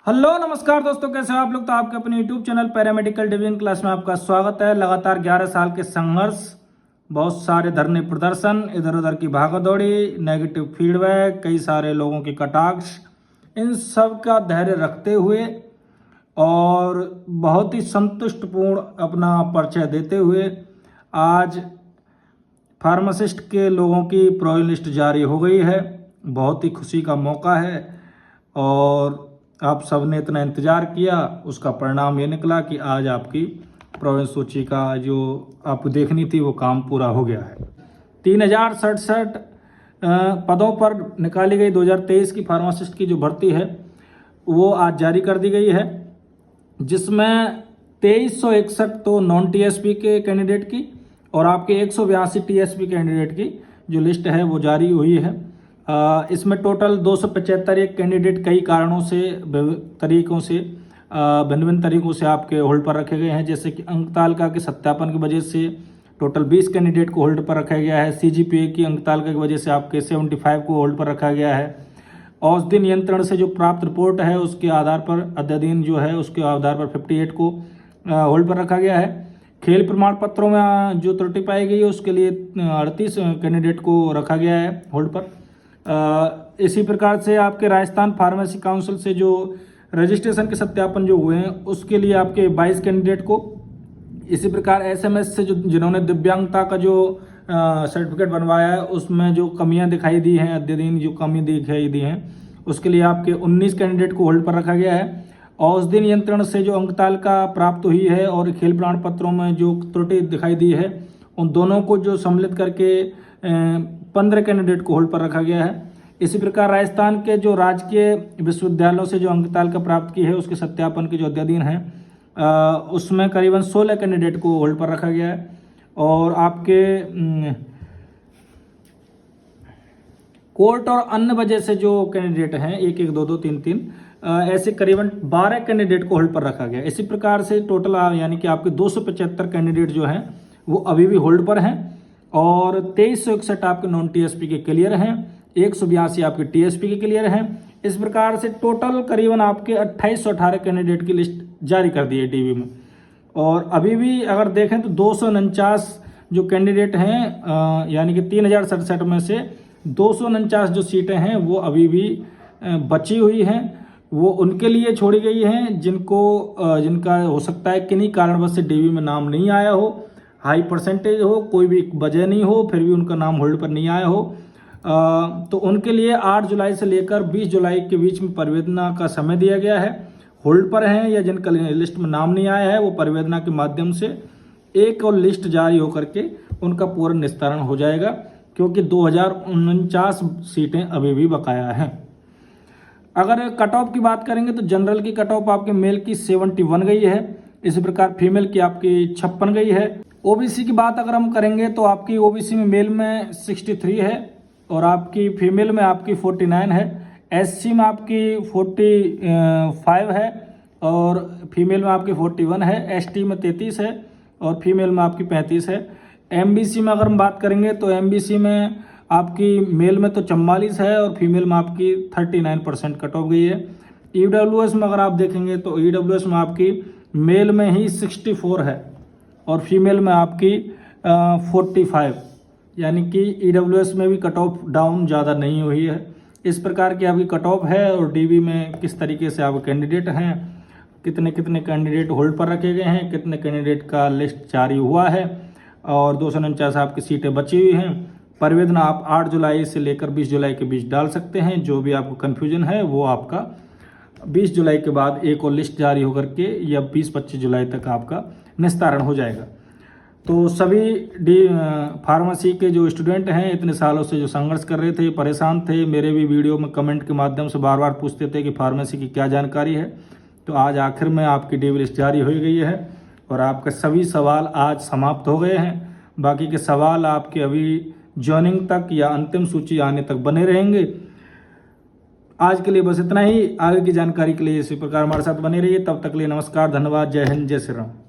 Hello नमस्कार दोस्तों, कैसे हो आप लोग। तो आपके अपने YouTube channel paramedical division class में आपका स्वागत है। लगातार 11 साल के संघर्ष, बहुत सारे धरने प्रदर्शन, इधर उधर की भागदौड़ी, नेगेटिव फीडबैक, कई सारे लोगों की कटाक्ष, इन सब का धैर्य रखते हुए और बहुत ही संतुष्टपूर्ण अपना परिचय देते हुए आज फार्मासिस्ट के लोगों की प्रोविजन लिस्ट जारी हो गई है। बहुत ही खुशी का मौका है और आप सबने इतना इंतज़ार किया, उसका परिणाम ये निकला कि आज आपकी प्रोविजन सूची का जो आपको देखनी थी वो काम पूरा हो गया है। 3067 पदों पर निकाली गई 2023 की फार्मासिस्ट की जो भर्ती है वो आज जारी कर दी गई है, जिसमें 2361 तो नॉन टीएसपी के कैंडिडेट की और आपके 182 टीएसपी कैंडिडेट की जो लिस्ट है वो जारी हुई है। इसमें टोटल 275 एक कैंडिडेट कई कारणों से तरीकों से भिन्न भिन्न तरीकों से आपके होल्ड पर रखे गए हैं। जैसे कि अंक तालिका के सत्यापन की वजह से टोटल 20 कैंडिडेट को होल्ड पर रखा गया है। सीजीपीए की अंक तालिका की वजह से आपके 75 को होल्ड पर रखा गया है। औषधि नियंत्रण से जो प्राप्त रिपोर्ट है उसके आधार पर अद्यतन जो है उसके आधार पर 58 को होल्ड पर रखा गया है। खेल प्रमाण पत्रों में जो त्रुटि पाई गई है उसके लिए 38 कैंडिडेट को रखा गया है होल्ड पर। इसी प्रकार से आपके राजस्थान फार्मेसी काउंसिल से जो रजिस्ट्रेशन के सत्यापन जो हुए हैं उसके लिए आपके 22 कैंडिडेट को, इसी प्रकार एसएमएस से जो जिन्होंने दिव्यांगता का जो सर्टिफिकेट बनवाया है उसमें जो कमियां दिखाई दी हैं, अद्यतन जो कमी दिखाई दी हैं उसके लिए आपके 19 कैंडिडेट को होल्ड पर रखा गया है। औषधि नियंत्रण से जो अंक तालिका प्राप्त हुई है और खेल प्रमाण पत्रों में जो त्रुटि दिखाई दी है उन दोनों को जो सम्मिलित करके 15 कैंडिडेट को होल्ड पर रखा गया है। इसी प्रकार राजस्थान के जो राजकीय विश्वविद्यालयों से जो अंक तालिका प्राप्त की है उसके सत्यापन के जो अद्यतन है उसमें करीबन 16 कैंडिडेट को होल्ड पर रखा गया है। और आपके कोर्ट और अन्य वजह से जो कैंडिडेट हैं 1 1 2 2 3 3 ऐसे करीबन 12 कैंडिडेट को होल्ड पर रखा गया। इसी प्रकार से टोटल यानी कि आपके 275 कैंडिडेट जो हैं वो अभी भी होल्ड पर हैं और 2361 आपके नॉन टीएसपी के क्लियर हैं, 182 आपके टीएसपी के क्लियर हैं। इस प्रकार से टोटल करीबन आपके 2818 कैंडिडेट की लिस्ट जारी कर दी है डीवी में। और अभी भी अगर देखें तो 249 जो कैंडिडेट हैं यानी कि 3067 में से 249 जो सीटें हैं वो अभी भी बची हुई हैं, वो उनके लिए छोड़ी गई हैं जिनका हो सकता है किन्हीं कारणवश से डीवी में नाम नहीं आया हो, हाई परसेंटेज हो, कोई भी वजह नहीं हो, फिर भी उनका नाम होल्ड पर नहीं आया हो। तो उनके लिए 8 जुलाई से लेकर 20 जुलाई के बीच में परिवेदना का समय दिया गया है। होल्ड पर हैं या जिनका लिस्ट में नाम नहीं आया है वो परिवेदना के माध्यम से एक और लिस्ट जारी होकर के उनका पूर्ण निस्तारण हो जाएगा, क्योंकि 2049 सीटें अभी भी बकाया हैं। अगर कट ऑफ की बात करेंगे तो जनरल की कट ऑफ आपके मेल की 71 गई है, इसी प्रकार फीमेल की आपकी 56 गई है। ओबीसी की बात अगर हम करेंगे तो आपकी ओबीसी में मेल में 63 है और आपकी फीमेल में आपकी 49 है। एससी में आपकी 45 है और फीमेल में आपकी 41 है। एसटी में 33 है और फीमेल में आपकी 35 है। एमबीसी में अगर हम बात करेंगे तो एमबीसी में आपकी मेल में तो 44 है और फीमेल में आपकी 39% कट ऑफ गई है। ईडब्ल्यूएस में अगर आप देखेंगे तो ईडब्ल्यूएस में आपकी मेल में ही 64 है और फीमेल में आपकी 45, यानी कि ईडब्ल्यूएस में भी कट ऑफ डाउन ज़्यादा नहीं हुई है। इस प्रकार की आपकी कट ऑफ है और डीवी में किस तरीके से आपके कैंडिडेट हैं, कितने कितने कैंडिडेट होल्ड पर रखे गए हैं, कितने कैंडिडेट का लिस्ट जारी हुआ है और 249 आपकी सीटें बची हुई हैं। परिवेदना आप 8 जुलाई से लेकर 20 जुलाई के बीच डाल सकते हैं। जो भी आपको कन्फ्यूजन है वो आपका 20 जुलाई के बाद एक और लिस्ट जारी होकर के या 20-25 जुलाई तक आपका निस्तारण हो जाएगा। तो सभी फार्मेसी के जो स्टूडेंट हैं इतने सालों से जो संघर्ष कर रहे थे, परेशान थे, मेरे भी वीडियो में कमेंट के माध्यम से बार बार पूछते थे कि फार्मेसी की क्या जानकारी है, तो आज आखिर में आपकी डीवी लिस्ट जारी हो गई है और आपके सभी सवाल आज समाप्त हो गए हैं। बाकी के सवाल आपके अभी ज्वाइनिंग तक या अंतिम सूची आने तक बने रहेंगे। आज के लिए बस इतना ही। आगे की जानकारी के लिए इसी प्रकार हमारे साथ बने रहिए। तब तक के लिए नमस्कार, धन्यवाद, जय हिंद, जय श्री राम।